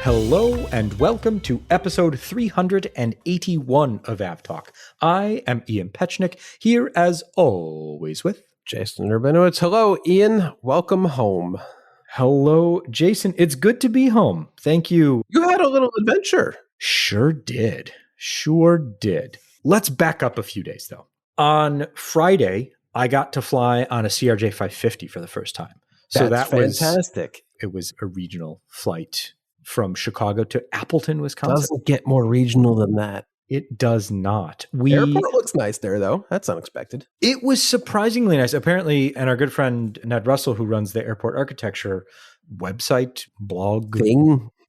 Hello and welcome to episode 381 of AvTalk. I am Ian Petchnick, here as always with Jason Rabinowitz. Hello, Ian. Welcome home. Hello, Jason. It's good to be home. Thank you. You had a little adventure. Sure did. Let's back up a few days, though. On Friday, I got to fly on a CRJ 550 for the first time. So That's fantastic. It was a regional flight from Chicago to Appleton, Wisconsin. Doesn't get more regional than that. It does not. Airport looks nice there, though. That's unexpected. It was surprisingly nice. Apparently, and our good friend Ned Russell, who runs the airport architecture website, blog,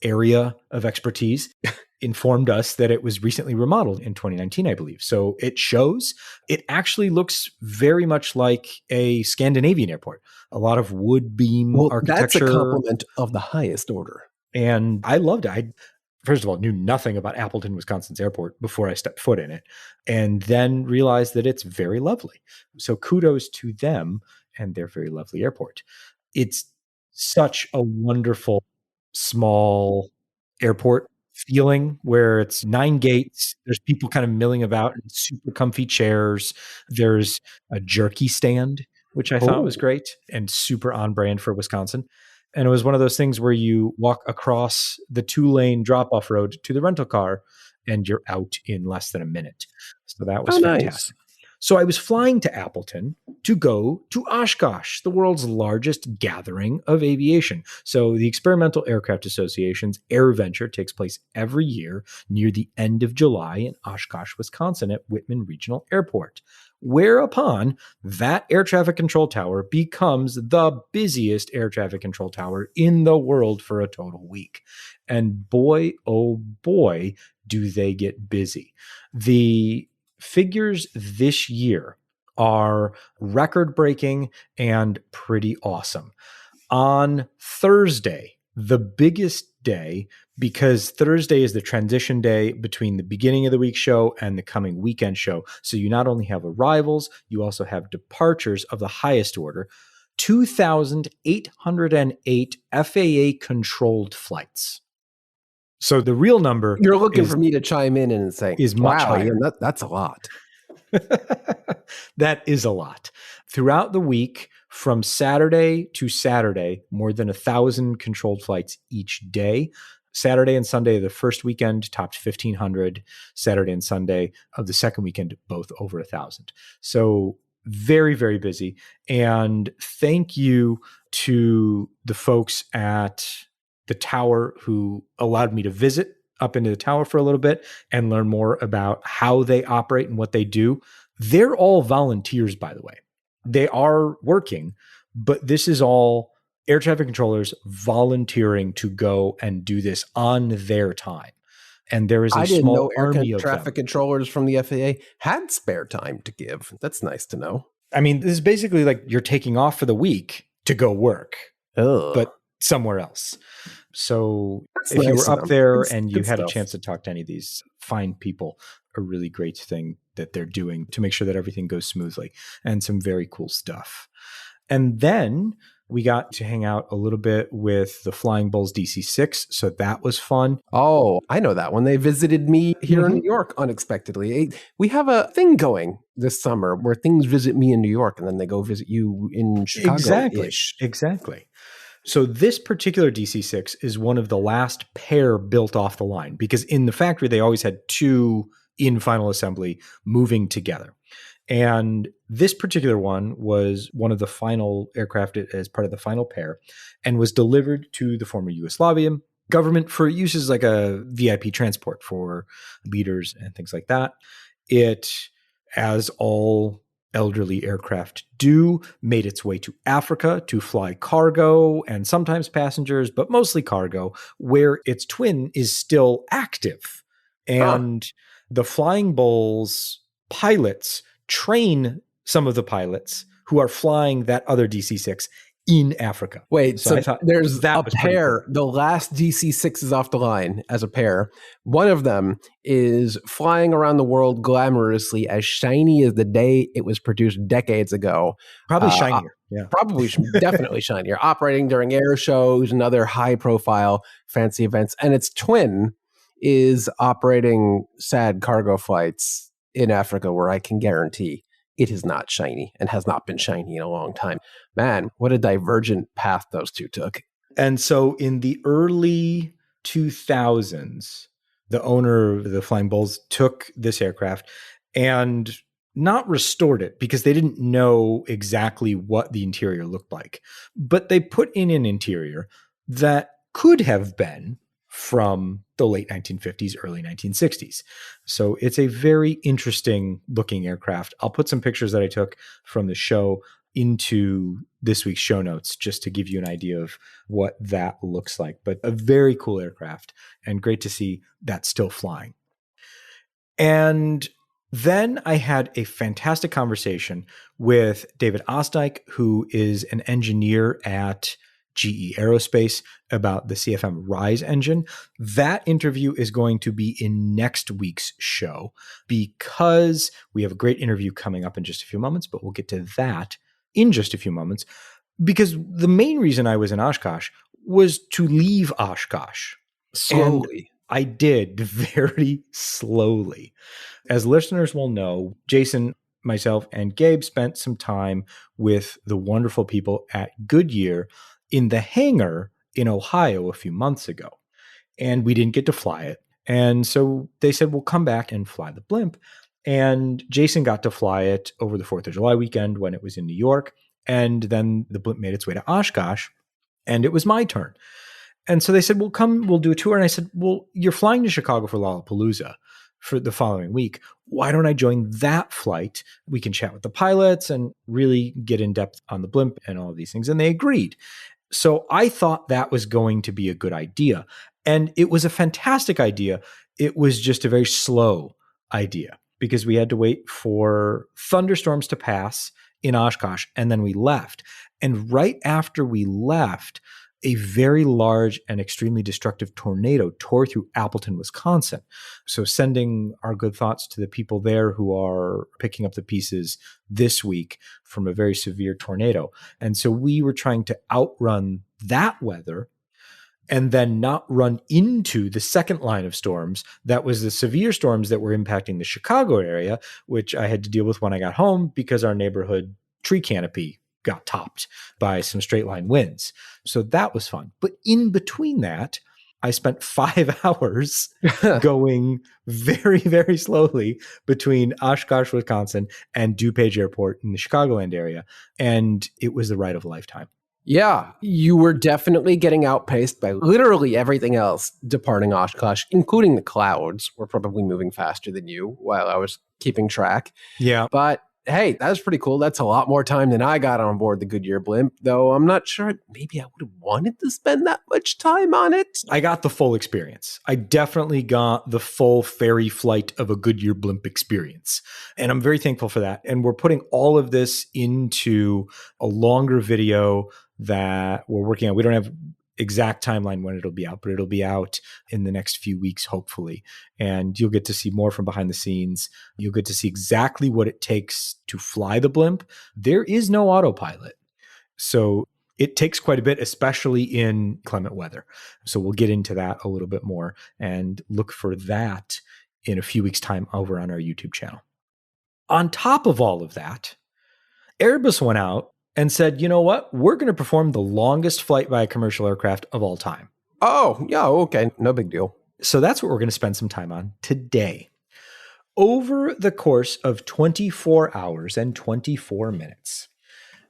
area of expertise, informed us that it was recently remodeled in 2019, I believe. So it shows. It actually looks very much like a Scandinavian airport. A lot of wood beam architecture. That's a compliment of the highest order. And I loved it. I, first of all, knew nothing about Appleton, Wisconsin's airport before I stepped foot in it, and then realized that it's very lovely. So kudos to them and their very lovely airport. It's such a wonderful, small airport feeling where it's 9 gates. There's people kind of milling about in super comfy chairs. There's a jerky stand, which I thought was great and super on brand for Wisconsin. And it was one of those things where you walk across the 2-lane drop-off road to the rental car and you're out in less than a minute. So that was fantastic. Nice. So I was flying to Appleton to go to Oshkosh, the world's largest gathering of aviation. So the Experimental Aircraft Association's Airventure takes place every year near the end of July in Oshkosh, Wisconsin at Whitman Regional Airport. Whereupon that air traffic control tower becomes the busiest air traffic control tower in the world for a total week. And boy, oh boy, do they get busy. The figures this year are record-breaking and pretty awesome. On Thursday, the biggest day, because Thursday is the transition day between the beginning of the week show and the coming weekend show. So you not only have arrivals, you also have departures of the highest order, 2,808 FAA-controlled flights. So the real number... You're looking for me to chime in and say, is much higher. That's a lot. That is a lot. Throughout the week, from Saturday to Saturday, more than 1,000 controlled flights each day. Saturday and Sunday, the first weekend, topped 1,500. Saturday and Sunday of the second weekend, both over 1,000. So very, very busy. And thank you to the folks at the tower who allowed me to visit up into the tower for a little bit and learn more about how they operate and what they do. They're all volunteers, by the way. They are working, but this is all air traffic controllers volunteering to go and do this on their time. And there is a small army of traffic controllers from the FAA had spare time to give. That's nice to know. I mean, this is basically like you're taking off for the week to go work, but somewhere else. So if you were up there and you had a chance to talk to any of these fine people, a really great thing that they're doing to make sure that everything goes smoothly, and some very cool stuff. And then we got to hang out a little bit with the Flying Bulls DC-6. So that was fun. Oh, I know that one. They visited me here in New York unexpectedly. We have a thing going this summer where things visit me in New York and then they go visit you in Chicago. Exactly. So this particular DC-6 is one of the last pair built off the line, because in the factory, they always had 2 in final assembly moving together. And this particular one was one of the final aircraft as part of the final pair and was delivered to the former Yugoslavian government for use as like a VIP transport for leaders and things like that. It, as all elderly aircraft do, made its way to Africa to fly cargo and sometimes passengers, but mostly cargo, where its twin is still active. And the Flying Bulls pilots train some of the pilots who are flying that other DC-6 in Africa. Wait, so I thought there's that a was pretty pair, cool. the last DC-6 is off the line as a pair. One of them is flying around the world glamorously, as shiny as the day it was produced decades ago. Probably shinier. Yeah. Probably, definitely shinier. Operating during air shows and other high-profile fancy events. And its twin is operating sad cargo flights in Africa, where I can guarantee it is not shiny and has not been shiny in a long time. Man, what a divergent path those two took. And so in the early 2000s, the owner of the Flying Bulls took this aircraft and not restored it because they didn't know exactly what the interior looked like. But they put in an interior that could have been from the late 1950s, early 1960s. So it's a very interesting looking aircraft. I'll put some pictures that I took from the show into this week's show notes just to give you an idea of what that looks like. But a very cool aircraft and great to see that still flying. And then I had a fantastic conversation with David Osdike, who is an engineer at GE Aerospace, about the CFM Rise engine. That interview is going to be in next week's show because we have a great interview coming up in just a few moments, but we'll get to that in just a few moments. Because the main reason I was in Oshkosh was to leave Oshkosh. Slowly. And I did very slowly. As listeners will know, Jason, myself, and Gabe spent some time with the wonderful people at Goodyear in the hangar in Ohio a few months ago. And we didn't get to fly it. And so they said, we'll come back and fly the blimp. And Jason got to fly it over the 4th of July weekend when it was in New York. And then the blimp made its way to Oshkosh, and it was my turn. And so they said, well, come, we'll do a tour. And I said, well, you're flying to Chicago for Lollapalooza for the following week. Why don't I join that flight? We can chat with the pilots and really get in depth on the blimp and all of these things. And they agreed. So I thought that was going to be a good idea. And it was a fantastic idea. It was just a very slow idea because we had to wait for thunderstorms to pass in Oshkosh, and then we left. And right after we left, a very large and extremely destructive tornado tore through Appleton, Wisconsin. So sending our good thoughts to the people there who are picking up the pieces this week from a very severe tornado. And so we were trying to outrun that weather and then not run into the second line of storms. That was the severe storms that were impacting the Chicago area, which I had to deal with when I got home because our neighborhood tree canopy got topped by some straight line winds. So that was fun. But in between that, I spent 5 hours going very, very slowly between Oshkosh, Wisconsin and DuPage Airport in the Chicagoland area. And it was the ride of a lifetime. Yeah, you were definitely getting outpaced by literally everything else departing Oshkosh, including the clouds were probably moving faster than you while I was keeping track. Yeah. But hey, that was pretty cool. That's a lot more time than I got on board the Goodyear blimp, though I'm not sure maybe I would have wanted to spend that much time on it. I got the full experience. I definitely got the full ferry flight of a Goodyear blimp experience. And I'm very thankful for that. And we're putting all of this into a longer video that we're working on. We don't have exact timeline when it'll be out, but it'll be out in the next few weeks, hopefully. And you'll get to see more from behind the scenes. You'll get to see exactly what it takes to fly the blimp. There is no autopilot. So it takes quite a bit, especially in clement weather. So we'll get into that a little bit more and look for that in a few weeks' time over on our YouTube channel. On top of all of that, Airbus went out and said, you know what? We're going to perform the longest flight by a commercial aircraft of all time. Oh, yeah, okay. No big deal. So that's what we're going to spend some time on today. Over the course of 24 hours and 24 minutes,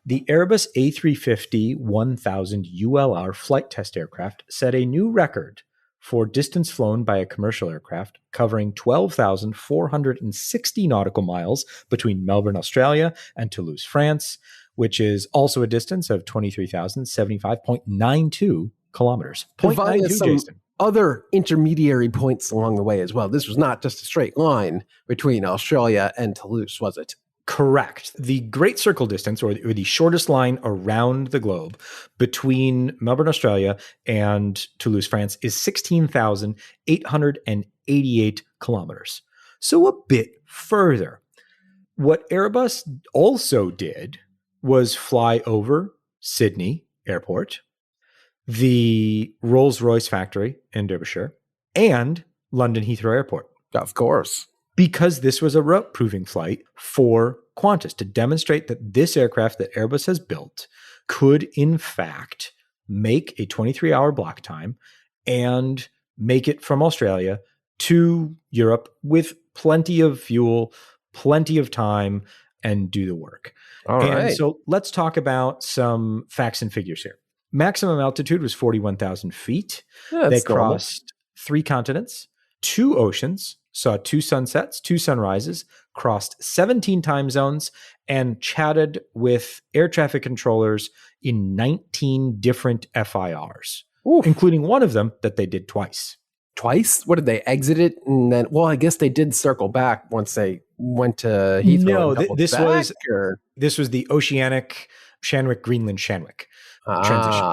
the Airbus A350-1000ULR flight test aircraft set a new record for distance flown by a commercial aircraft, covering 12,460 nautical miles between Melbourne, Australia, and Toulouse, France, which is also a distance of 23,075.92 kilometers. 0.92, Jason. Other intermediary points along the way as well. This was not just a straight line between Australia and Toulouse, was it? Correct. The Great Circle distance, or the shortest line around the globe between Melbourne, Australia, and Toulouse, France, is 16,888 kilometers. So a bit further. What Airbus also did was fly over Sydney Airport, the Rolls-Royce factory in Derbyshire, and London Heathrow Airport. Of course. Because this was a route-proving flight for Qantas to demonstrate that this aircraft that Airbus has built could, in fact, make a 23-hour block time and make it from Australia to Europe with plenty of fuel, plenty of time, and do the work. All right. So let's talk about some facts and figures here. Maximum altitude was 41,000 feet. They crossed 3 continents, 2 oceans, saw 2 sunsets, 2 sunrises, crossed 17 time zones, and chatted with air traffic controllers in 19 different FIRs, including one of them that they did twice. Twice? What did they exit it? And then, well, I guess they did circle back once they went to Heathrow. No, this was the Oceanic Shanwick, Greenland, Shanwick transition.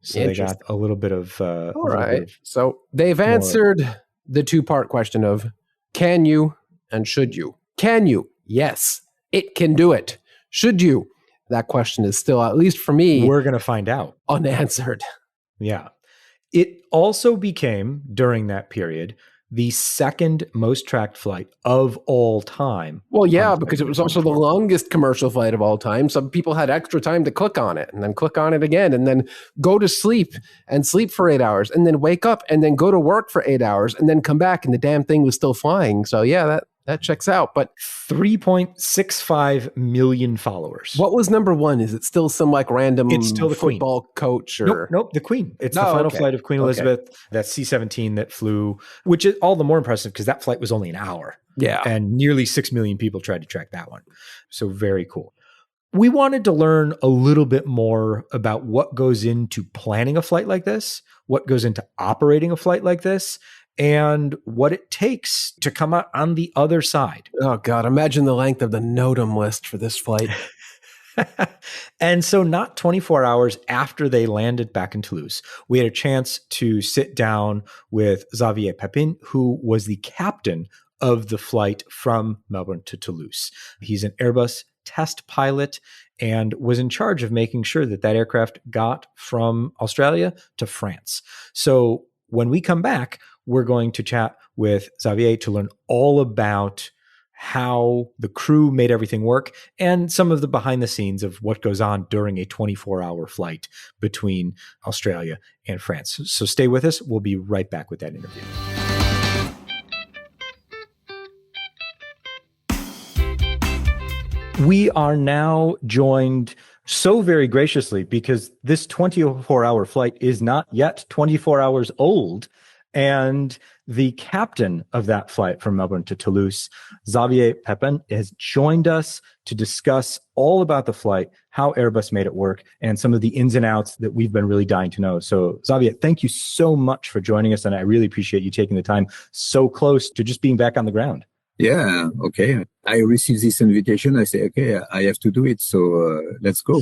So they got a little bit of. All right. So they've answered the 2-part question of can you and should you? Can you? Yes, it can do it. Should you? That question is still, at least for me, we're going to find out, unanswered. Yeah. It also became, during that period, the second most tracked flight of all time. Well, yeah, because it was also the longest commercial flight of all time. Some people had extra time to click on it and then click on it again and then go to sleep and sleep for 8 hours and then wake up and then go to work for 8 hours and then come back and the damn thing was still flying. So yeah, that checks out. But 3.65 million followers. What was number 1? Is it still some like random it's still the football Queen. Coach? Or Nope, the Queen. It's the final flight of Queen Elizabeth, that C-17 that flew, which is all the more impressive because that flight was only an hour. Yeah. And nearly 6 million people tried to track that one. So very cool. We wanted to learn a little bit more about what goes into planning a flight like this, what goes into operating a flight like this, and what it takes to come out on the other side. Oh, God. Imagine the length of the NOTAM list for this flight. And so not 24 hours after they landed back in Toulouse, we had a chance to sit down with Xavier Pepin, who was the captain of the flight from Melbourne to Toulouse. He's an Airbus test pilot and was in charge of making sure that that aircraft got from Australia to France. So when we come back, we're going to chat with Xavier to learn all about how the crew made everything work and some of the behind the scenes of what goes on during a 24-hour flight between Australia and France. So stay with us. We'll be right back with that interview. We are now joined so very graciously because this 24-hour flight is not yet 24 hours old. And the captain of that flight from Melbourne to Toulouse, Xavier Pepin, has joined us to discuss all about the flight, how Airbus made it work, and some of the ins and outs that we've been really dying to know. So, Xavier, thank you so much for joining us, and I really appreciate you taking the time so close to just being back on the ground. Yeah, okay. I received this invitation. I say, okay, I have to do it. So let's go.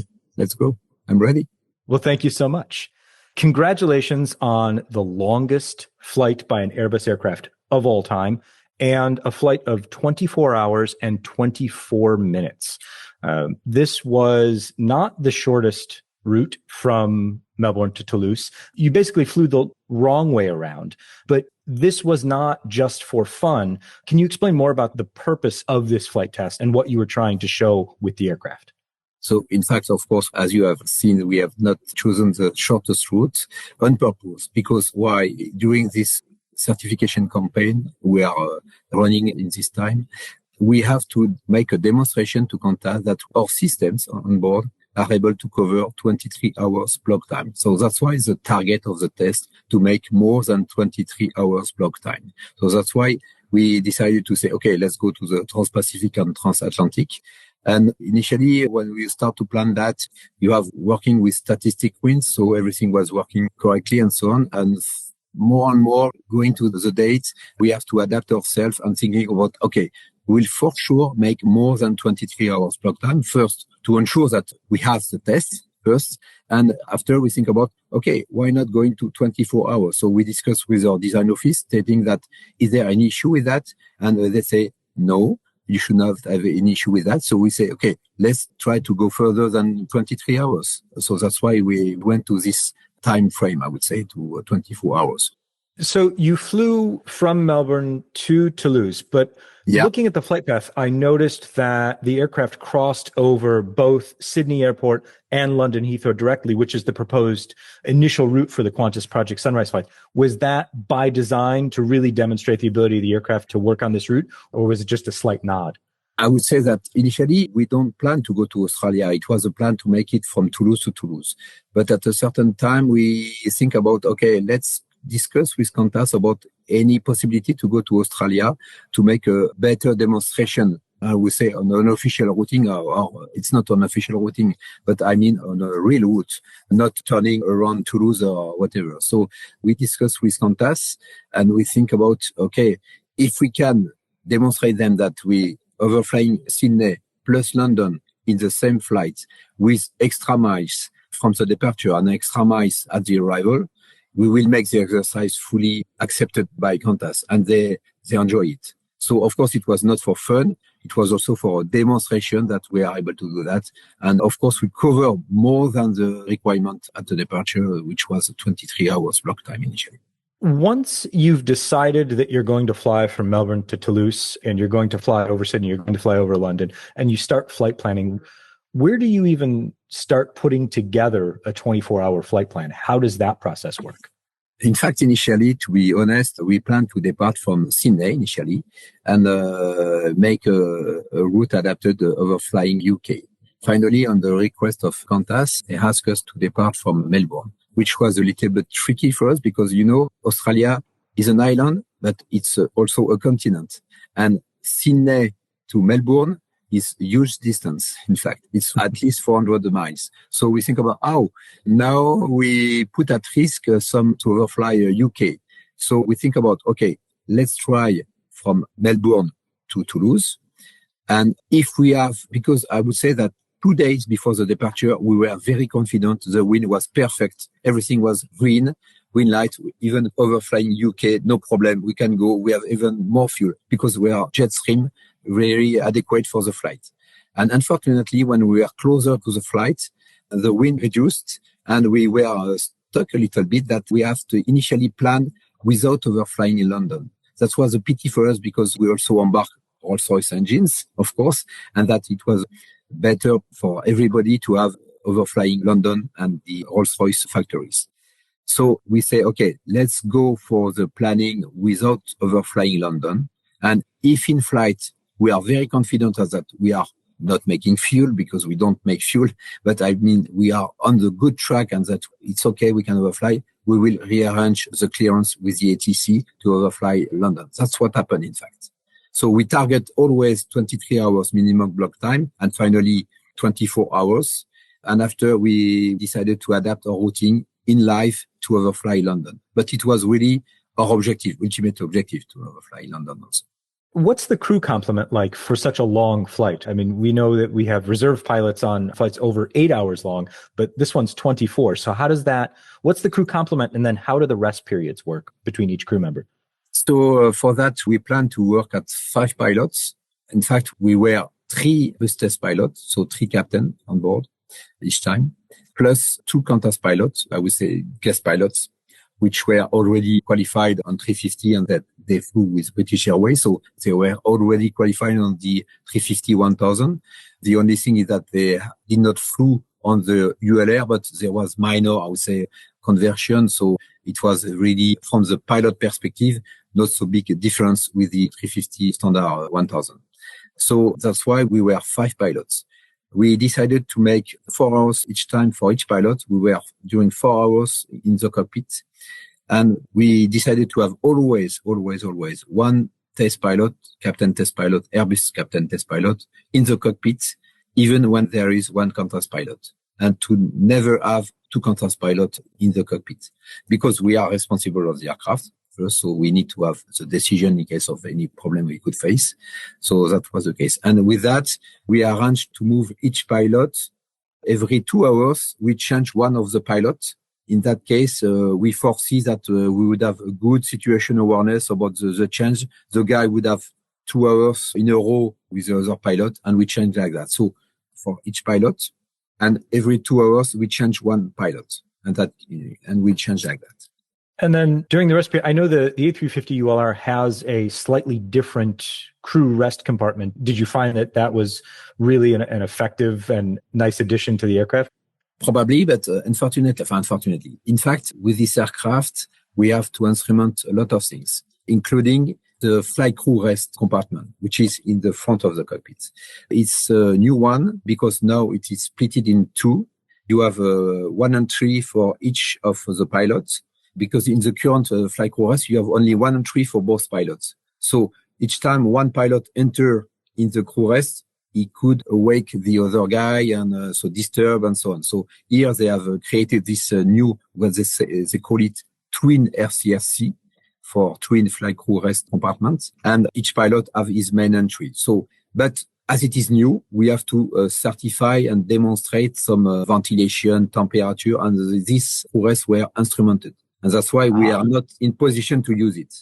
I'm ready. Well, thank you so much. Congratulations on the longest flight by an Airbus aircraft of all time and a flight of 24 hours and 24 minutes. This was not the shortest route from Melbourne to Toulouse. You basically flew the wrong way around, but this was not just for fun. Can you explain more about the purpose of this flight test and what you were trying to show with the aircraft? So, in fact, of course, as you have seen, we have not chosen the shortest route on purpose. Because why? During this certification campaign we are running in this time, we have to make a demonstration to Qantas that our systems on board are able to cover 23 hours block time. So that's why the target of the test to make more than 23 hours block time. So that's why we decided to say, okay, let's go to the Trans-Pacific and Transatlantic. And initially, when we start to plan that, you have working with statistic wins, so everything was working correctly and so on. And more and more going to the dates, we have to adapt ourselves and thinking about, okay, we will for sure make more than 23 hours block time. First, to ensure that we have the test first. And after we think about, okay, why not going to 24 hours? So we discuss with our design office stating that, is there any issue with that? And they say, no, you should not have any issue with that. So we say, okay, let's try to go further than 23 hours. So that's why we went to this time frame, I would say, to 24 hours. So you flew from Melbourne to Toulouse, but looking at the flight path, I noticed that the aircraft crossed over both Sydney Airport and London Heathrow directly, which is the proposed initial route for the Qantas Project Sunrise flight. Was that by design to really demonstrate the ability of the aircraft to work on this route, or was it just a slight nod? I would say that initially we don't plan to go to Australia. It was a plan to make it from Toulouse to Toulouse. But at a certain time, we think about, okay, let's discuss with Qantas about any possibility to go to Australia to make a better demonstration, I would say, on an official routing, or it's not on official routing, but I mean on a real route, not turning around Toulouse or whatever. So we discuss with Qantas and we think about, okay, if we can demonstrate them that we overflying Sydney plus London in the same flight with extra miles from the departure and extra miles at the arrival, we will make the exercise fully accepted by Qantas, and they enjoy it. So, of course, it was not for fun. It was also for a demonstration that we are able to do that. And, of course, we cover more than the requirement at the departure, which was 23 hours block time initially. Once you've decided that you're going to fly from Melbourne to Toulouse and you're going to fly over Sydney, you're going to fly over London, and you start flight planning, where do you even start putting together a 24-hour flight plan? How does that process work? In fact, initially, to be honest, we planned to depart from Sydney initially and make a route adapted overflying UK. Finally, on the request of Qantas, they asked us to depart from Melbourne, which was a little bit tricky for us because, you know, Australia is an island, but it's also a continent. And Sydney to Melbourne is a huge distance. In fact, it's at least 400 miles. So we think about how now we put at risk some to overfly UK. So we think about, okay, let's try from Melbourne to Toulouse. And if we have, because I would say that 2 days before the departure, we were very confident the wind was perfect. Everything was green light, even overflying UK, no problem. We can go. We have even more fuel because we are jet stream, very adequate for the flight. And unfortunately, when we were closer to the flight, the wind reduced and we were stuck a little bit that we have to initially plan without overflying in London. That was a pity for us because we also embarked Rolls-Royce engines, of course, and that it was better for everybody to have overflying London and the Rolls-Royce factories. So we say, okay, let's go for the planning without overflying London. And if in flight, we are very confident that we are not making fuel because we don't make fuel, but I mean, we are on the good track and that it's okay, we can overfly. We will rearrange the clearance with the ATC to overfly London. That's what happened, in fact. So we target always 23 hours minimum block time and finally 24 hours. And after we decided to adapt our routing in live to overfly London. But it was really our objective, ultimate objective to overfly London also. What's the crew complement like for such a long flight? I mean, we know that we have reserve pilots on flights over 8 hours long, but this one's 24. So how does what's the crew complement? And then how do the rest periods work between each crew member? So for that, we plan to work at 5 pilots. In fact, we were 3 bus test pilots, so 3 captains on board each time, plus 2 Qantas pilots, I would say guest pilots, which were already qualified on 350 and that they flew with British Airways. So they were already qualified on the 350-1000. The only thing is that they did not flew on the ULR, but there was minor, I would say, conversion. So it was really, from the pilot perspective, not so big a difference with the 350 standard 1000. So that's why we were 5 pilots. We decided to make 4 hours each time for each pilot. We were doing 4 hours in the cockpit. And we decided to have always one test pilot, captain test pilot, Airbus captain test pilot in the cockpit, even when there is one Qantas pilot. And to never have 2 Qantas pilots in the cockpit because we are responsible of the aircraft. first. So we need to have the decision in case of any problem we could face. So that was the case. And with that, we arranged to move each pilot every 2 hours. We change one of the pilots. In that case, we foresee that we would have a good situation awareness about the change. The guy would have 2 hours in a row with the other pilot, and we change like that. So for each pilot, and every 2 hours, we change one pilot, and we change like that. And then during the rest period, I know the A350-ULR has a slightly different crew rest compartment. Did you find that was really an effective and nice addition to the aircraft? Probably, but unfortunately. In fact, with this aircraft, we have to instrument a lot of things, including the flight crew rest compartment, which is in the front of the cockpit. It's a new one because now it is split in two. You have 1 and 3 for each of the pilots, because in the current flight crew rest, you have only 1 and 3 for both pilots. So each time one pilot enter in the crew rest, he could awake the other guy and so disturb and so on. So here they have created this new, what they call it twin RCRC for twin flight crew rest compartments, and each pilot have his main entry. So, but as it is new, we have to certify and demonstrate some ventilation, temperature, and these crew rests were instrumented. And that's why we are not in position to use it.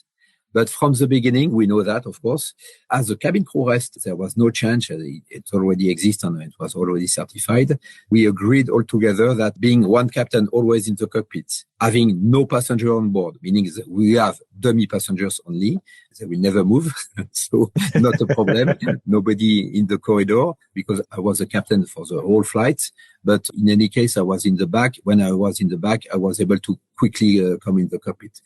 But from the beginning, we know that, of course, as a cabin crew rest, there was no change. It already exists and it was already certified. We agreed all together that being one captain always in the cockpit, having no passenger on board, meaning that we have dummy passengers only, they will never move. So not a problem. Nobody in the corridor, because I was a captain for the whole flight. But in any case, I was in the back. When I was in the back, I was able to quickly come in the cockpit.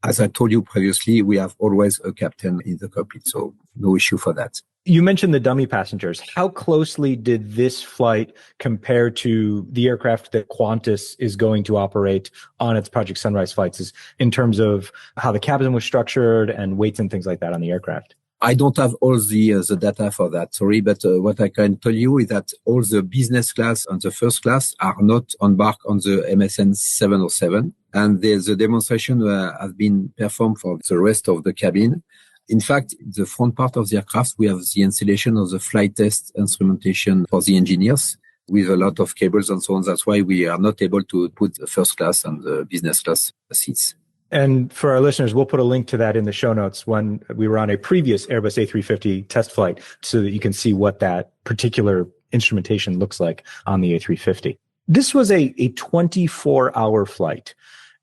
As I told you previously, we have always a captain in the cockpit, so no issue for that. You mentioned the dummy passengers. How closely did this flight compare to the aircraft that Qantas is going to operate on its Project Sunrise flights in terms of how the cabin was structured and weights and things like that on the aircraft? I don't have all the data for that, sorry, but what I can tell you is that all the business class and the first class are not embarked on the MSN 707, and the demonstration has been performed for the rest of the cabin. In fact, the front part of the aircraft, we have the installation of the flight test instrumentation for the engineers with a lot of cables and so on. That's why we are not able to put the first class and the business class seats. And for our listeners, we'll put a link to that in the show notes when we were on a previous Airbus A350 test flight so that you can see what that particular instrumentation looks like on the A350. This was a 24-hour flight.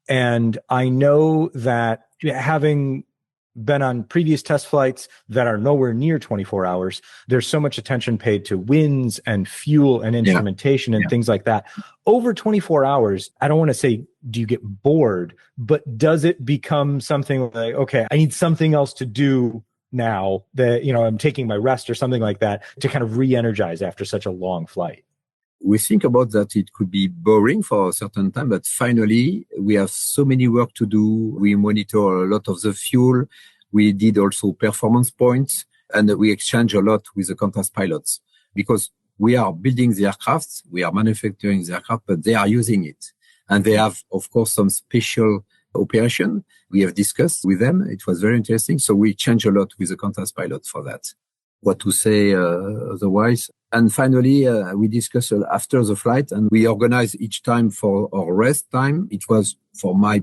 And I know that having been on previous test flights that are nowhere near 24 hours, there's so much attention paid to winds and fuel and instrumentation and things like that. Over 24 hours, I don't want to say, do you get bored, but does it become something like, okay, I need something else to do now that, I'm taking my rest or something like that to kind of re-energize after such a long flight? We think about that it could be boring for a certain time, but finally we have so many work to do. We monitor a lot of the fuel. We did also performance points, and we exchange a lot with the Qantas pilots because we are building the aircraft, we are manufacturing the aircraft, but they are using it. And they have, of course, some special operation. We have discussed with them. It was very interesting. So we change a lot with the Qantas pilot for that. What to say otherwise. And finally, we discussed after the flight, and we organize each time for our rest time. It was, for my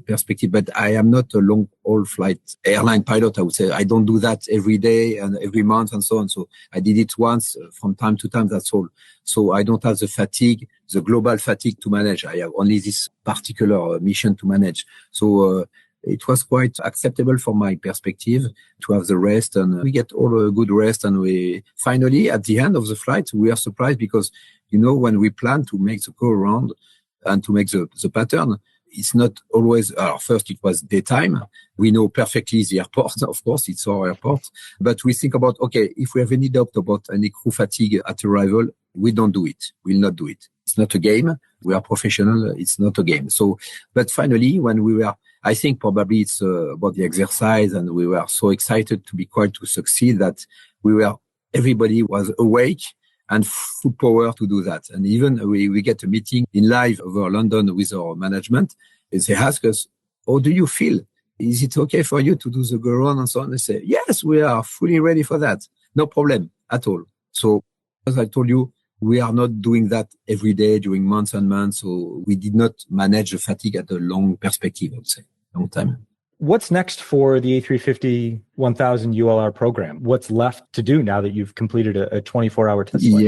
perspective, but I am not a long-haul flight airline pilot, I would say. I don't do that every day and every month and so on. So I did it once from time to time, that's all. So I don't have the fatigue, the global fatigue to manage. I have only this particular mission to manage. So it was quite acceptable from my perspective to have the rest, and we get all a good rest. And we finally, at the end of the flight, we are surprised because, when we plan to make the go around and to make the pattern, it's not always, first it was daytime. We know perfectly the airport, of course, it's our airport. But we think about, okay, if we have any doubt about any crew fatigue at arrival, we don't do it. We'll not do it. It's not a game. We are professional. It's not a game. So, but finally, when we were, I think probably it's about the exercise, and we were so excited to be quite to succeed that everybody was awake and full power to do that. And even we get a meeting in live over London with our management, and they ask us, how do you feel is it okay for you to do the go around and so on? They say, yes, we are fully ready for that. No problem at all. So as I told you, we are not doing that every day during months and months. So we did not manage the fatigue at a long perspective, I would say, long time. What's next for the A350-1000ULR program? What's left to do now that you've completed a 24-hour test flight?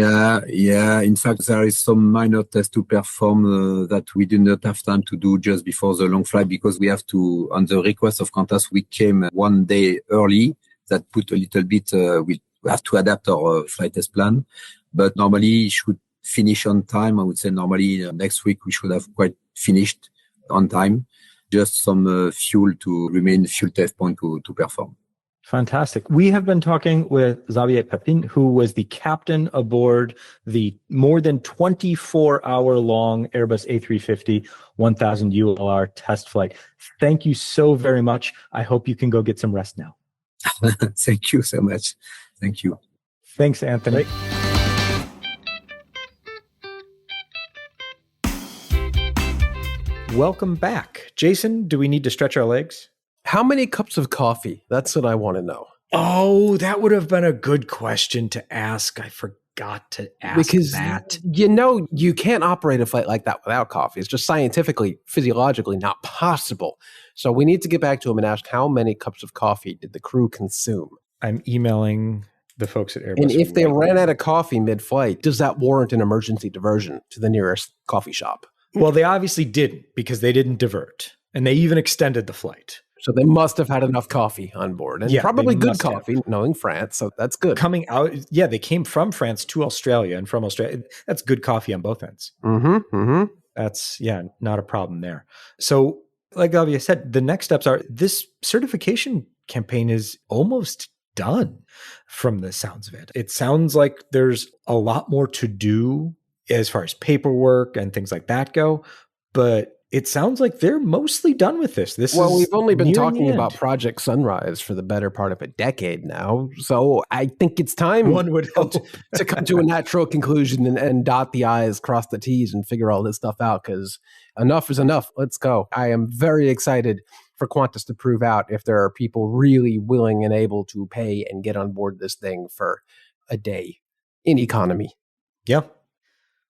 Yeah. In fact, there is some minor tests to perform that we did not have time to do just before the long flight because we have to, on the request of Qantas, we came one day early. That put a little bit, we have to adapt our flight test plan. But normally it should finish on time. I would say normally next week we should have quite finished on time. Just some fuel to remain fuel test point to perform. Fantastic. We have been talking with Xavier Pepin, who was the captain aboard the more than 24-hour-long Airbus A350-1000ULR test flight. Thank you so very much. I hope you can go get some rest now. Thank you so much. Thank you. Thanks, Anthony. Welcome back. Jason, do we need to stretch our legs? How many cups of coffee? That's what I want to know. Oh, that would have been a good question to ask. I forgot to ask that. You can't operate a flight like that without coffee. It's just scientifically, physiologically not possible. So we need to get back to him and ask how many cups of coffee did the crew consume? I'm emailing the folks at Airbus. And if they ran out of coffee mid-flight, does that warrant an emergency diversion to the nearest coffee shop? Well, they obviously didn't because they didn't divert. And they even extended the flight. So they must have had enough coffee on board. And probably good coffee, knowing France. So that's good. Coming out, they came from France to Australia. And from Australia, that's good coffee on both ends. That's, not a problem there. So like Xavier said, the next steps are this certification campaign is almost done from the sounds of it. It sounds like there's a lot more to do as far as paperwork and things like that go, but it sounds like they're mostly done with this. We've only been talking about Project Sunrise for the better part of a decade now, so I think it's time one would hope to come to a natural conclusion and dot the I's, cross the T's, and figure all this stuff out, because enough is enough. Let's go. I am very excited for Qantas to prove out if there are people really willing and able to pay and get on board this thing for a day in economy. Yeah.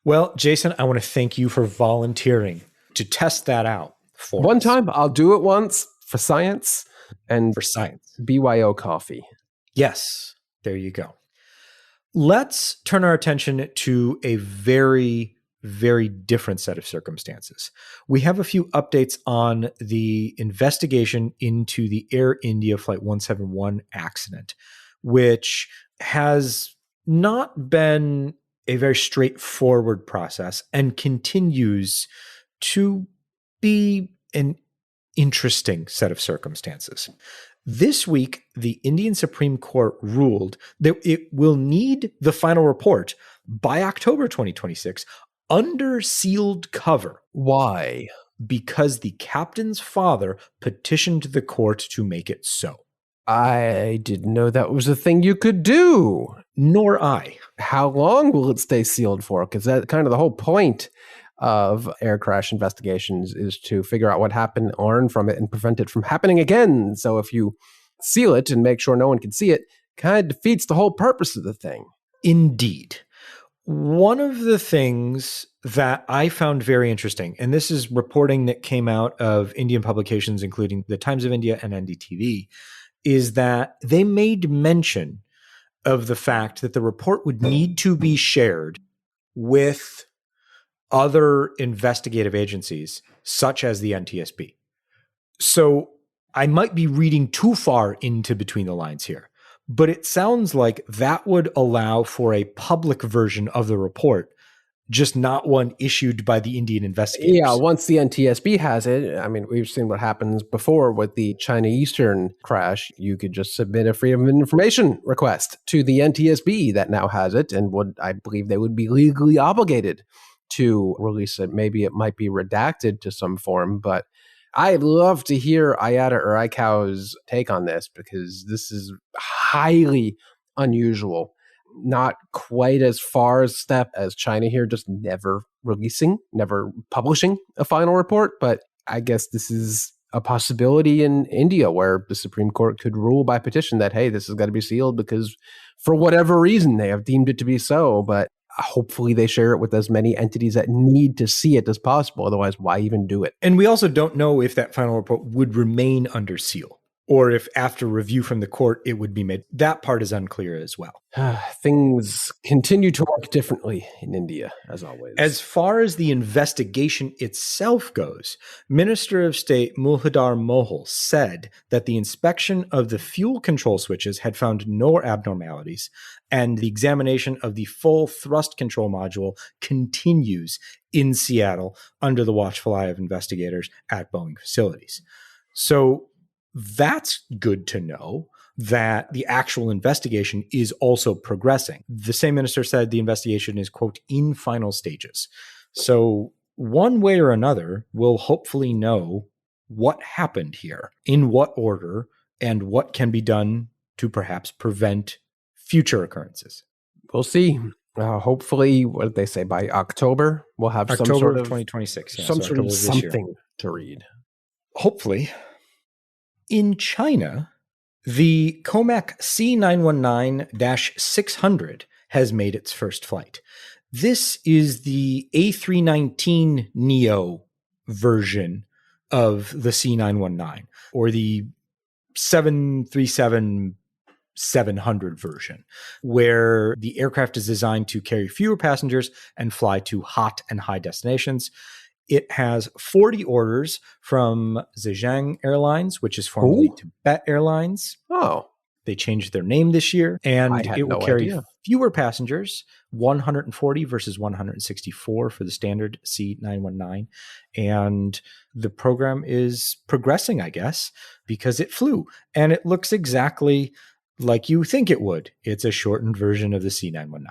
Well, Jason, I want to thank you for volunteering to test that out for one us. time. I'll do it once for science and for science. BYO coffee. Yes, there you go. Let's turn our attention to a very, very different set of circumstances. We have a few updates on the investigation into the Air India Flight 171 accident, which has not been a very straightforward process and continues to be an interesting set of circumstances. This week, the Indian Supreme Court ruled that it will need the final report by October 2026 under sealed cover. Why? Because the captain's father petitioned the court to make it so. I didn't know that was a thing you could do. Nor I. How long will it stay sealed for? Because that's kind of the whole point of air crash investigations is to figure out what happened, learn from it, and prevent it from happening again. So if you seal it and make sure no one can see it, kind of defeats the whole purpose of the thing. Indeed. One of the things that I found very interesting, and this is reporting that came out of Indian publications, including the Times of India and NDTV, is that they made mention of the fact that the report would need to be shared with other investigative agencies, such as the NTSB. So I might be reading too far into between the lines here, but it sounds like that would allow for a public version of the report, just not one issued by the Indian investigators. Yeah, once the NTSB has it, I mean, we've seen what happens before with the China Eastern crash. You could just submit a Freedom of Information request to the NTSB that now has it, and I believe they would be legally obligated to release it. Maybe it might be redacted to some form, but I'd love to hear IATA or ICAO's take on this, because this is highly unusual. Not quite as far a step as China here, just never releasing, never publishing a final report. But I guess this is a possibility in India where the Supreme Court could rule by petition that, hey, this has got to be sealed because for whatever reason they have deemed it to be so. But hopefully they share it with as many entities that need to see it as possible. Otherwise, why even do it? And we also don't know if that final report would remain under seal or if after review from the court, it would be made. That part is unclear as well. Things continue to work differently in India, as always. As far as the investigation itself goes, Minister of State Mulhadar Mohal said that the inspection of the fuel control switches had found no abnormalities, and the examination of the full thrust control module continues in Seattle under the watchful eye of investigators at Boeing facilities. So that's good to know that the actual investigation is also progressing. The same minister said the investigation is, quote, in final stages. So one way or another, we'll hopefully know what happened here, in what order, and what can be done to perhaps prevent future occurrences. We'll see. Hopefully, what did they say? By October, we'll have some sort of 2026. Some sort of something to read. Hopefully. In China, the Comac C919-600 has made its first flight. This is the A319neo version of the C919, or the 737-700 version, where the aircraft is designed to carry fewer passengers and fly to hot and high destinations. It has 40 orders from Zhejiang Airlines, which is formerly Tibet Airlines. Oh. They changed their name this year, and it will carry fewer passengers, 140 versus 164 for the standard C919. And the program is progressing, I guess, because it flew. And it looks exactly like you think it would. It's a shortened version of the C919.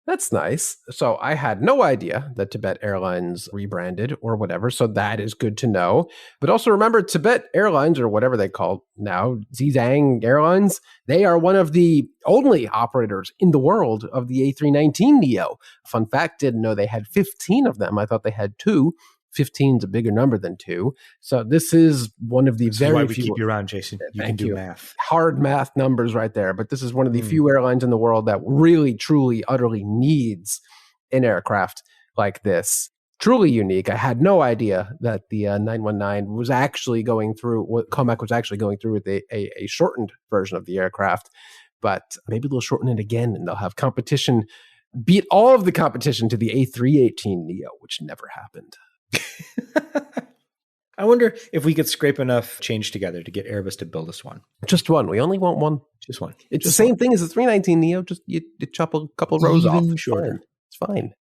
That's nice. So I had no idea that Tibet Airlines rebranded or whatever. So that is good to know. But also remember, Tibet Airlines, or whatever they call now, Zhejiang Airlines, they are one of the only operators in the world of the A319neo. Fun fact, didn't know they had 15 of them. I thought they had 2. 15 is a bigger number than 2. So this is one of the very why we keep you around, Jason. You can do math. Hard math numbers right there. But this is one of the few airlines in the world that really, truly, utterly needs an aircraft like this. Truly unique. I had no idea that the 919 was actually going through, what Comac was actually going through with a shortened version of the aircraft. But maybe they'll shorten it again and they'll have competition, beat all of the competition to the A318neo, which never happened. I wonder if we could scrape enough change together to get Airbus to build us one. Just one. We only want one. Just one. It's just the same thing as the 319neo. Just you chop a couple rows off. Even shorter. It's fine.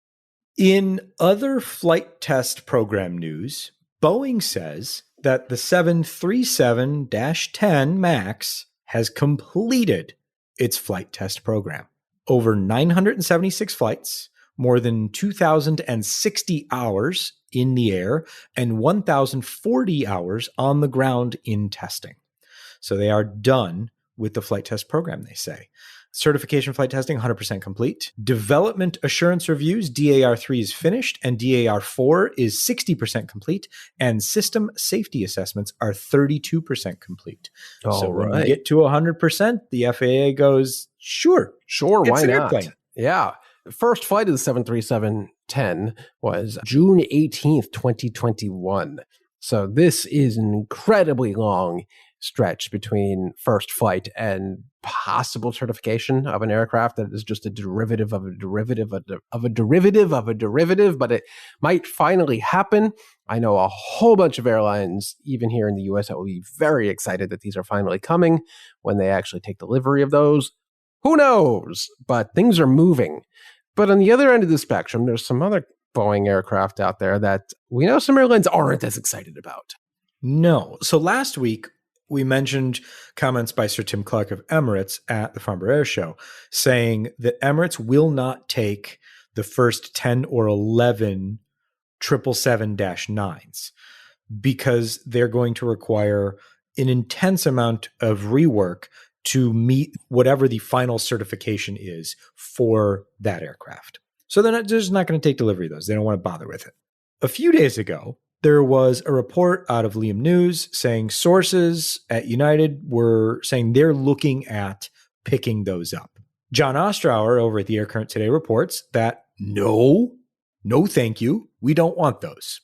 In other flight test program news, Boeing says that the 737-10 MAX has completed its flight test program. Over 976 flights, more than 2,060 hours in the air, and 1,040 hours on the ground in testing. So they are done with the flight test program, they say. Certification flight testing, 100% complete. Development assurance reviews, DAR3 is finished, and DAR4 is 60% complete, and system safety assessments are 32% complete. So when we get to 100%, the FAA goes, sure, why not? Airplane. Yeah. The first flight of the 737-10 was June 18th, 2021. So this is an incredibly long stretch between first flight and possible certification of an aircraft that is just a derivative of a derivative of a derivative of a derivative, but it might finally happen. I know a whole bunch of airlines, even here in the US, that will be very excited that these are finally coming when they actually take delivery of those. Who knows? But things are moving. But on the other end of the spectrum, there's some other Boeing aircraft out there that we know some airlines aren't as excited about. No. So last week, we mentioned comments by Sir Tim Clark of Emirates at the Farnborough Air Show saying that Emirates will not take the first 10 or 11 777-9s because they're going to require an intense amount of rework to meet whatever the final certification is for that aircraft. So they're just not going to take delivery of those. They don't want to bother with it. A few days ago, There was a report out of Liam News saying sources at United were saying they're looking at picking those up. John Ostrower over at the Air Current Today reports that no, thank you. We don't want those.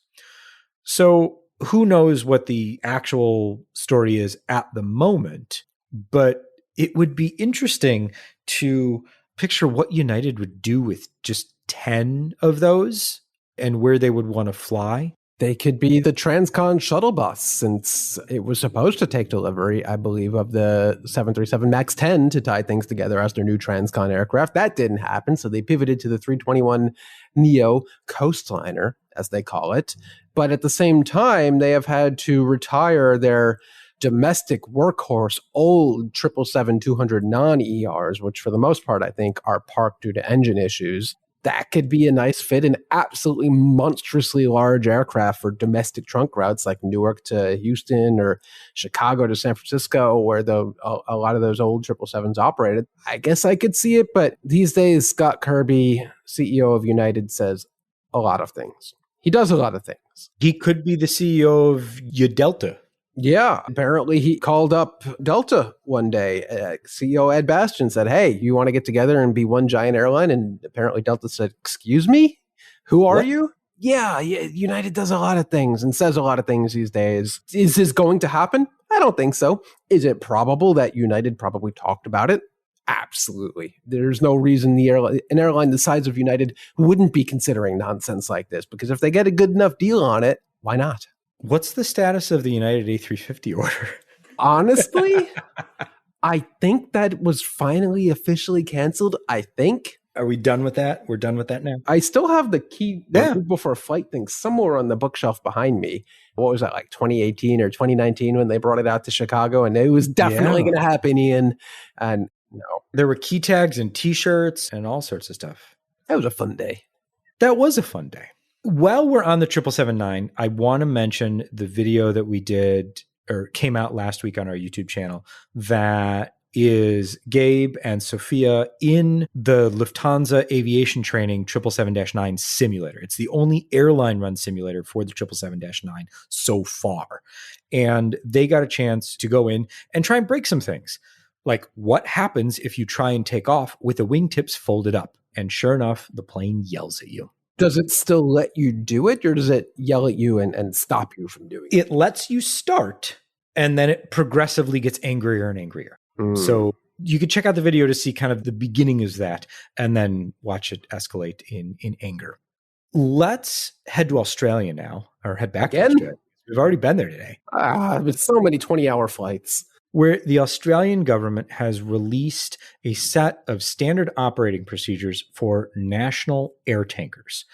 So who knows what the actual story is at the moment, but it would be interesting to picture what United would do with just 10 of those and where they would want to fly. They could be the Transcon shuttle bus, since it was supposed to take delivery, I believe, of the 737 MAX 10 to tie things together as their new Transcon aircraft. That didn't happen, so they pivoted to the 321neo Coastliner, as they call it. But at the same time, they have had to retire their domestic workhorse old 777-200 non-ERs, which for the most part, I think, are parked due to engine issues. That could be a nice fit, an absolutely monstrously large aircraft for domestic trunk routes like Newark to Houston or Chicago to San Francisco, where a lot of those old 777s operated. I guess I could see it, but these days, Scott Kirby, CEO of United, says a lot of things. He does a lot of things. He could be the CEO of Delta. Yeah, apparently he called up Delta one day. CEO Ed Bastian said, "Hey, you want to get together and be one giant airline?" And apparently Delta said, "Excuse me? Who are you?" Yeah, United does a lot of things and says a lot of things these days. Is this going to happen? I don't think so. Is it probable that United probably talked about it? Absolutely. There's no reason an airline the size of United wouldn't be considering nonsense like this, because if they get a good enough deal on it, why not? What's the status of the United A350 order? Honestly, I think that was finally officially canceled. I think. Are we done with that? We're done with that now? I still have the key before a flight thing somewhere on the bookshelf behind me. What was that, like 2018 or 2019 when they brought it out to Chicago? And it was definitely going to happen, Ian. And no. There were key tags and T-shirts and all sorts of stuff. That was a fun day. That was a fun day. While we're on the 777-9, I want to mention the video that we did or came out last week on our YouTube channel that is Gabe and Sophia in the Lufthansa aviation training 777-9 simulator. It's the only airline run simulator for the 777-9 so far. And they got a chance to go in and try and break some things. Like what happens if you try and take off with the wingtips folded up? And sure enough, the plane yells at you. Does it still let you do it, or does it yell at you and stop you from doing it? It lets you start, and then it progressively gets angrier and angrier. So you could check out the video to see kind of the beginning of that, and then watch it escalate in anger. Let's head to Australia now, or head back to Australia. We've already been there today. With so many 20-hour flights. Where the Australian government has released a set of standard operating procedures for national air tankers.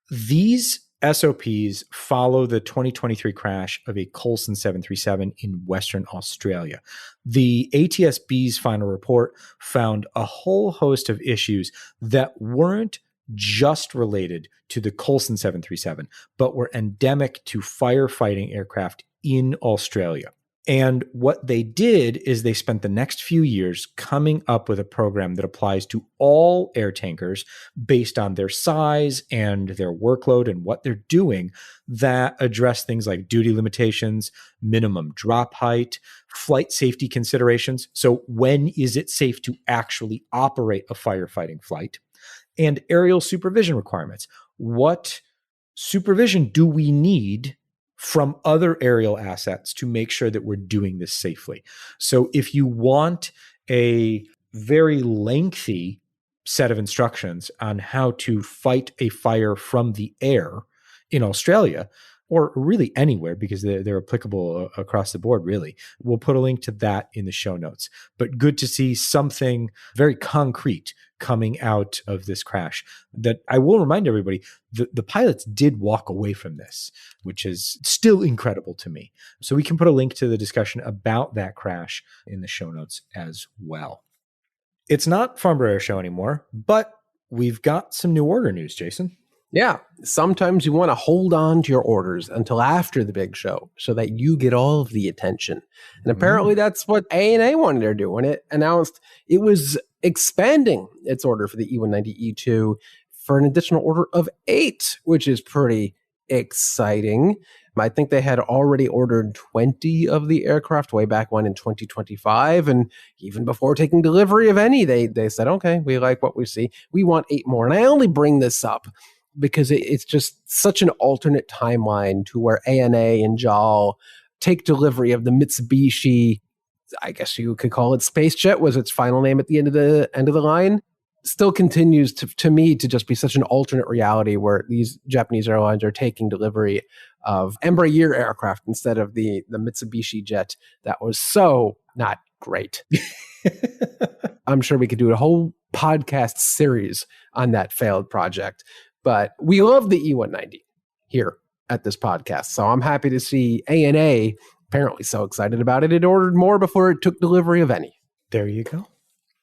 These SOPs follow the 2023 crash of a Coulson 737 in Western Australia. The ATSB's final report found a whole host of issues that weren't just related to the Coulson 737, but were endemic to firefighting aircraft in Australia. And what they did is they spent the next few years coming up with a program that applies to all air tankers based on their size and their workload and what they're doing that address things like duty limitations, minimum drop height, flight safety considerations. So when is it safe to actually operate a firefighting flight? And aerial supervision requirements. What supervision do we need from other aerial assets to make sure that we're doing this safely? So if you want a very lengthy set of instructions on how to fight a fire from the air in Australia, or really anywhere, because they're applicable across the board, really, we'll put a link to that in the show notes. But good to see something very concrete coming out of this crash. That I will remind everybody, the pilots did walk away from this, which is still incredible to me. So we can put a link to the discussion about that crash in the show notes as well. It's not Farnborough Air Show anymore, but we've got some new order news, Jason. Yeah, sometimes you want to hold on to your orders until after the big show so that you get all of the attention. And apparently that's what ANA wanted to do when it announced it was expanding its order for the E190 E2 for an additional order of 8, which is pretty exciting. I think they had already ordered 20 of the aircraft way back when in 2025. And even before taking delivery of any, they said, okay, we like what we see. We want 8 more. And I only bring this up because it's just such an alternate timeline to where ANA and JAL take delivery of the Mitsubishi, I guess you could call it Space Jet, was its final name at the end of the line. Still continues to me to just be such an alternate reality where these Japanese airlines are taking delivery of Embraer aircraft instead of the Mitsubishi jet that was so not great. I'm sure we could do a whole podcast series on that failed project, but we love the E190 here at this podcast. So I'm happy to see ANA apparently so excited about it. It ordered more before it took delivery of any. There you go.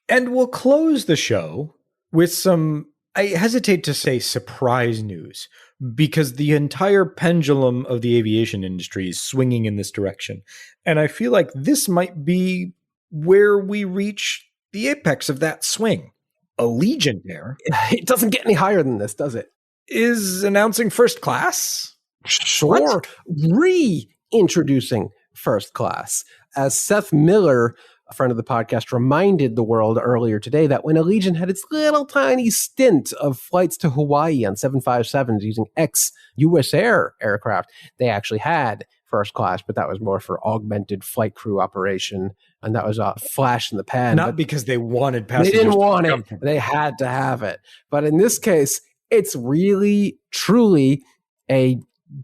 And we'll close the show with some, I hesitate to say surprise news, because the entire pendulum of the aviation industry is swinging in this direction. And I feel like this might be where we reach the apex of that swing. Allegiant Air. It doesn't get any higher than this, does it? Is announcing first class. Sure. Reintroducing first class. As Seth Miller, a friend of the podcast, reminded the world earlier today that when Allegiant had its little tiny stint of flights to Hawaii on 757s using ex-US Air aircraft, they actually had first class, but that was more for augmented flight crew operation, and that was a flash in the pan. Not because they wanted passengers. They didn't want it. They had to have it. But in this case, it's really, truly a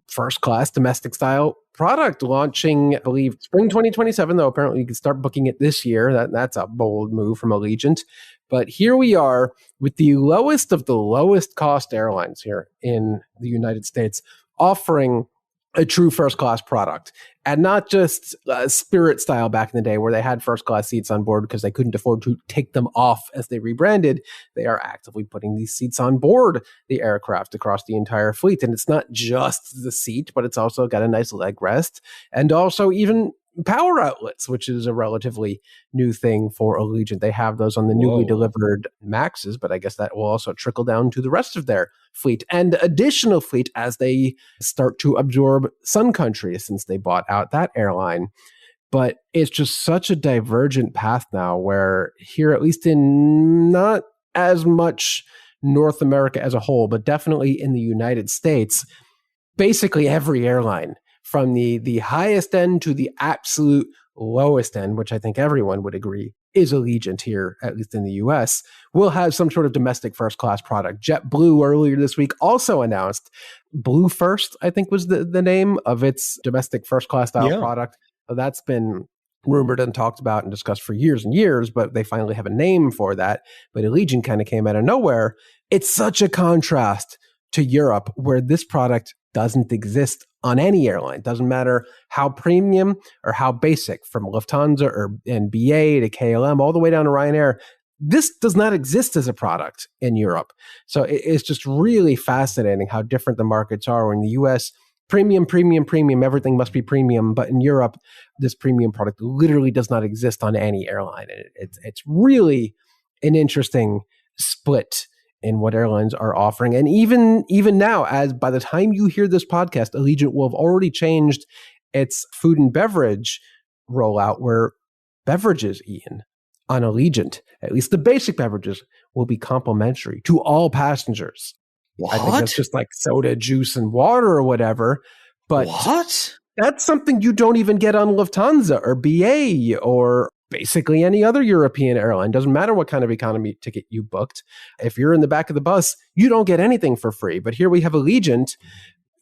first-class domestic-style product launching, I believe, spring 2027, though apparently you can start booking it this year. That's a bold move from Allegiant. But here we are with the lowest of the lowest cost airlines here in the United States offering a true first-class product. And not just Spirit style back in the day where they had first-class seats on board because they couldn't afford to take them off as they rebranded. They are actively putting these seats on board the aircraft across the entire fleet. And it's not just the seat, but it's also got a nice leg rest and also even power outlets, which is a relatively new thing for Allegiant. They have those on the newly delivered Maxes, but I guess that will also trickle down to the rest of their fleet and additional fleet as they start to absorb Sun Country since they bought out that airline. But it's just such a divergent path now where here, at least in not as much North America as a whole, but definitely in the United States, basically every airline from the highest end to the absolute lowest end, which I think everyone would agree is Allegiant here, at least in the US, will have some sort of domestic first-class product. JetBlue earlier this week also announced Blue First, I think was the name of its domestic first-class style product. That's been rumored and talked about and discussed for years and years, but they finally have a name for that. But Allegiant kind of came out of nowhere. It's such a contrast to Europe where this product doesn't exist on any airline. Doesn't matter how premium or how basic, from Lufthansa and BA to KLM, all the way down to Ryanair. This does not exist as a product in Europe. So it's just really fascinating how different the markets are. In the US, premium, everything must be premium. But in Europe, this premium product literally does not exist on any airline. It's really an interesting split in what airlines are offering. And even now, as by the time you hear this podcast, Allegiant will have already changed its food and beverage rollout, where beverages, Ian, on Allegiant, at least the basic beverages, will be complimentary to all passengers. What? I think that's just like soda, juice, and water or whatever. But what? That's something you don't even get on Lufthansa or BA or basically any other European airline. Doesn't matter what kind of economy ticket you booked. If you're in the back of the bus, you don't get anything for free. But here we have Allegiant,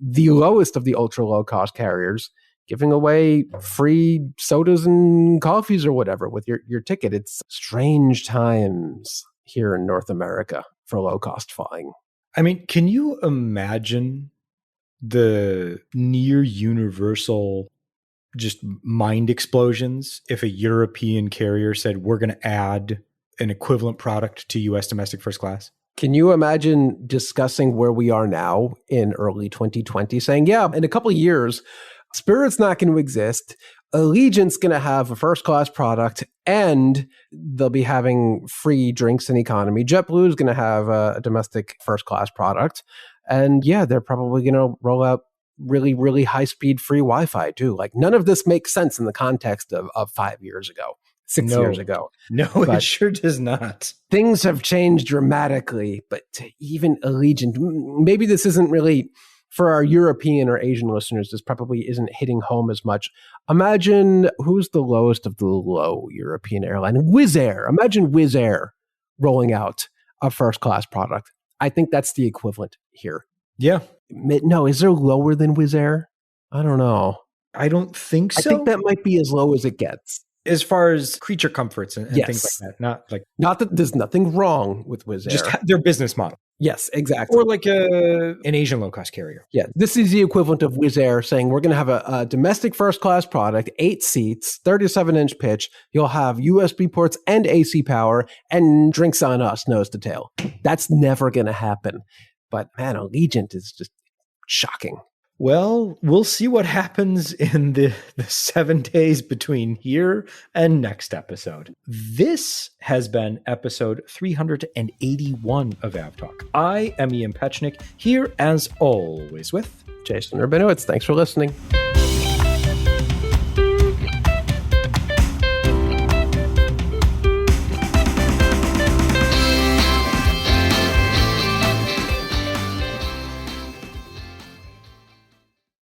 the lowest of the ultra low cost carriers, giving away free sodas and coffees or whatever with your ticket. It's strange times here in North America for low cost flying. I mean, can you imagine the near universal just mind explosions if a European carrier said, we're going to add an equivalent product to US domestic first class? Can you imagine discussing where we are now in early 2020 saying, yeah, in a couple of years, Spirit's not going to exist. Allegiant's going to have a first class product and they'll be having free drinks in economy. JetBlue is going to have a domestic first class product. And yeah, they're probably going to roll out really, really high-speed free Wi-Fi too. Like none of this makes sense in the context of 5 years ago, 6 years ago. No, But it sure does not. things have changed dramatically, but even Allegiant, maybe this isn't really, for our European or Asian listeners, this probably isn't hitting home as much. Imagine who's the lowest of the low European airline? Wizz Air. Imagine Wizz Air rolling out a first-class product. I think that's the equivalent here. Yeah. No, is there lower than Wizz Air? I don't know. I don't think so. I think that might be as low as it gets. As far as creature comforts and Yes. things like that. Not that there's nothing wrong with Wizz Air. Just their business model. Yes, exactly. Or like an Asian low-cost carrier. Yeah, this is the equivalent of Wizz Air saying we're going to have a domestic first-class product, 8 seats, 37-inch pitch. You'll have USB ports and AC power, and drinks on us, nose to tail. That's never going to happen. But man, Allegiant is just shocking. Well, we'll see what happens in the 7 days between here and next episode. This has been episode 381 of AvTalk. I am Ian Petchnick, here as always with Jason Rabinowitz. Thanks for listening.